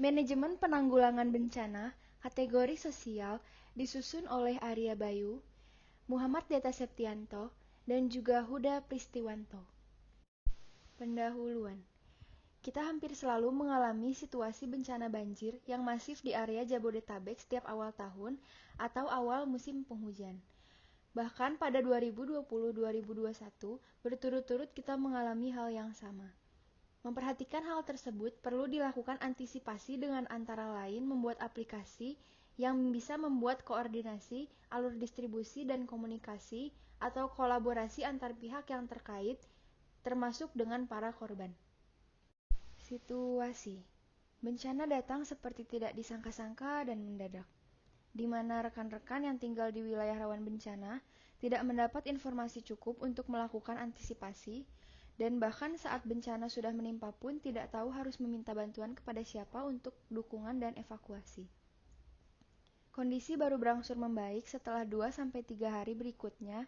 Manajemen Penanggulangan Bencana kategori sosial disusun oleh Arya Bayu, Muhammad Deta Septianto, dan juga Huda Pristiwanto. Pendahuluan. Kita hampir selalu mengalami situasi bencana banjir yang masif di area Jabodetabek setiap awal tahun atau awal musim penghujan. Bahkan pada 2020-2021 berturut-turut kita mengalami hal yang sama. Memperhatikan hal tersebut perlu dilakukan antisipasi dengan antara lain membuat aplikasi yang bisa membuat koordinasi, alur distribusi dan komunikasi atau kolaborasi antar pihak yang terkait, termasuk dengan para korban. Situasi. Bencana datang seperti tidak disangka-sangka dan mendadak, di mana rekan-rekan yang tinggal di wilayah rawan bencana tidak mendapat informasi cukup untuk melakukan antisipasi, dan bahkan saat bencana sudah menimpa pun tidak tahu harus meminta bantuan kepada siapa untuk dukungan dan evakuasi. Kondisi baru berangsur membaik setelah 2-3 hari berikutnya,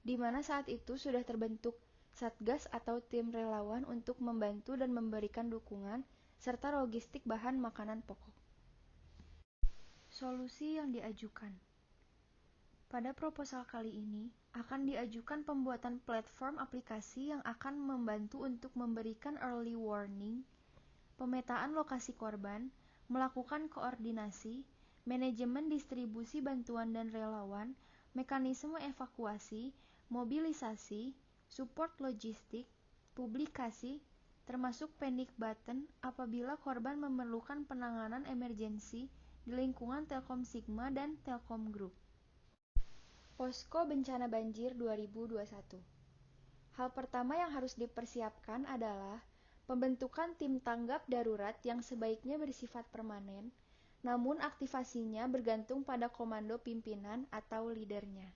di mana saat itu sudah terbentuk Satgas atau tim relawan untuk membantu dan memberikan dukungan serta logistik bahan makanan pokok. Solusi yang diajukan. Pada proposal kali ini, akan diajukan pembuatan platform aplikasi yang akan membantu untuk memberikan early warning, pemetaan lokasi korban, melakukan koordinasi, manajemen distribusi bantuan dan relawan, mekanisme evakuasi, mobilisasi, support logistik, publikasi, termasuk panic button apabila korban memerlukan penanganan emergensi di lingkungan Telkom Sigma dan Telkom Group. Posko Bencana Banjir 2021. Hal pertama yang harus dipersiapkan adalah pembentukan tim tanggap darurat yang sebaiknya bersifat permanen, namun aktivasinya bergantung pada komando pimpinan atau leadernya.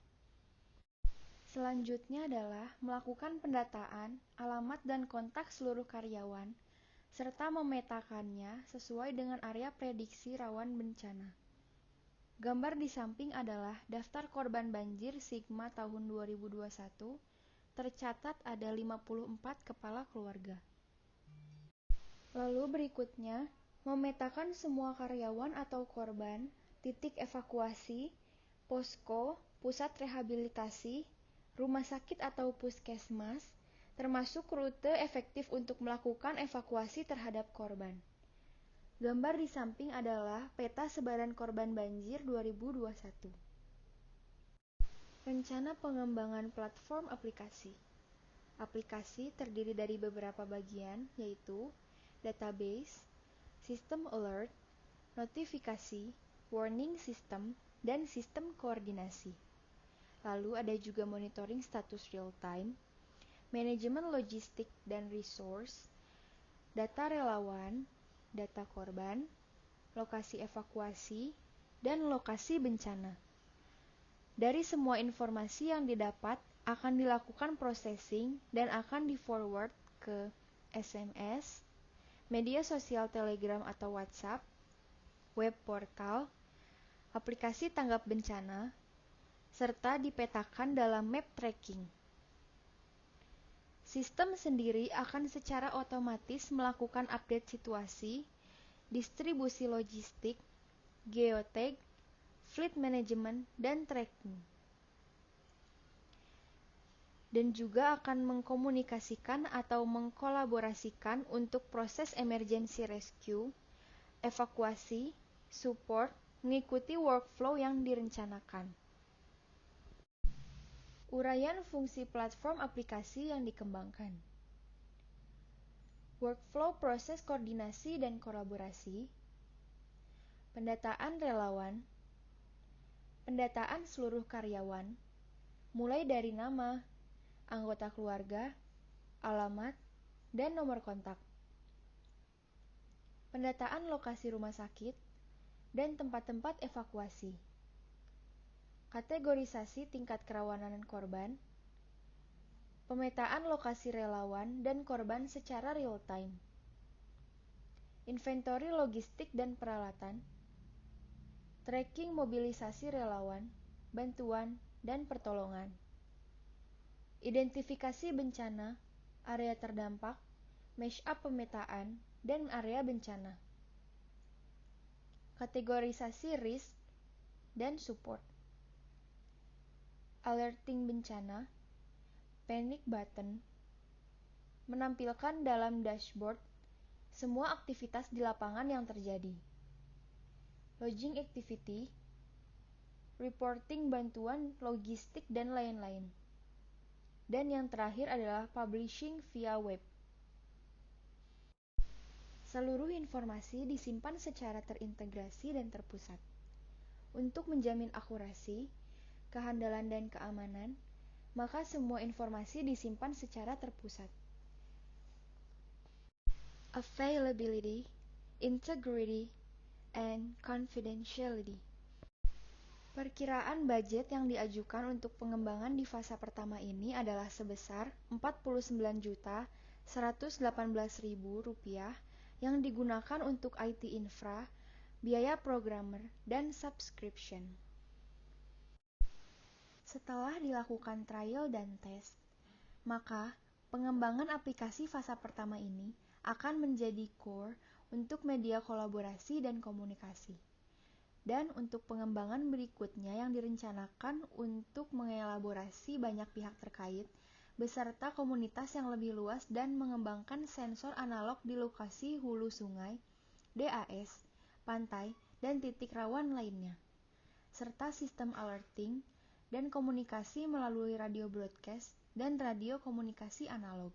Selanjutnya adalah melakukan pendataan, alamat dan kontak seluruh karyawan, serta memetakannya sesuai dengan area prediksi rawan bencana. Gambar di samping adalah daftar korban banjir Sigma tahun 2021, tercatat ada 54 kepala keluarga. Lalu berikutnya, memetakan semua karyawan atau korban, titik evakuasi, posko, pusat rehabilitasi, rumah sakit atau puskesmas, termasuk rute efektif untuk melakukan evakuasi terhadap korban. Gambar di samping adalah peta sebaran korban banjir 2021. Rencana pengembangan platform aplikasi. Aplikasi terdiri dari beberapa bagian, yaitu database, sistem alert, notifikasi, warning system, dan sistem koordinasi. Lalu ada juga monitoring status real time, manajemen logistik dan resource, data relawan, data korban, lokasi evakuasi, dan lokasi bencana. Dari semua informasi yang didapat akan dilakukan processing dan akan di-forward ke SMS, media sosial Telegram atau WhatsApp, web portal, aplikasi tanggap bencana, serta dipetakan dalam map tracking. Sistem sendiri akan secara otomatis melakukan update situasi, distribusi logistik, geotag, fleet management, dan tracking. Dan juga akan mengkomunikasikan atau mengkolaborasikan untuk proses emergency rescue, evakuasi, support, mengikuti workflow yang direncanakan. Uraian fungsi platform aplikasi yang dikembangkan. Workflow proses koordinasi dan kolaborasi, pendataan relawan, pendataan seluruh karyawan, mulai dari nama, anggota keluarga, alamat, dan nomor kontak. Pendataan lokasi rumah sakit dan tempat-tempat evakuasi. Kategorisasi tingkat kerawanan korban, pemetaan lokasi relawan dan korban secara real time, inventory logistik dan peralatan, tracking mobilisasi relawan, bantuan, dan pertolongan, identifikasi bencana, area terdampak, mashup pemetaan, dan area bencana. kategorisasi risk, dan support. Alerting bencana, panic button, menampilkan dalam dashboard semua aktivitas di lapangan yang terjadi. Logging activity, reporting bantuan logistik dan lain-lain. Dan yang terakhir adalah publishing via web. Seluruh informasi disimpan secara terintegrasi dan terpusat. Untuk menjamin akurasi, kehandalan dan keamanan, maka semua informasi disimpan secara terpusat. Availability, integrity, and confidentiality. Perkiraan budget yang diajukan untuk pengembangan di fase pertama ini adalah sebesar Rp49.118.000 yang digunakan untuk IT infra, biaya programmer, dan subscription. Setelah dilakukan trial dan test, maka pengembangan aplikasi fase pertama ini akan menjadi core untuk media kolaborasi dan komunikasi. Dan untuk pengembangan berikutnya yang direncanakan untuk mengelaborasi banyak pihak terkait, beserta komunitas yang lebih luas dan mengembangkan sensor analog di lokasi hulu sungai, DAS, pantai, dan titik rawan lainnya, serta sistem alerting dan komunikasi melalui radio broadcast dan radio komunikasi analog.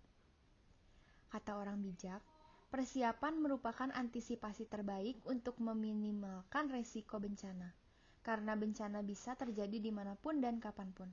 Kata orang bijak, persiapan merupakan antisipasi terbaik untuk meminimalkan resiko bencana, karena bencana bisa terjadi dimanapun dan kapanpun.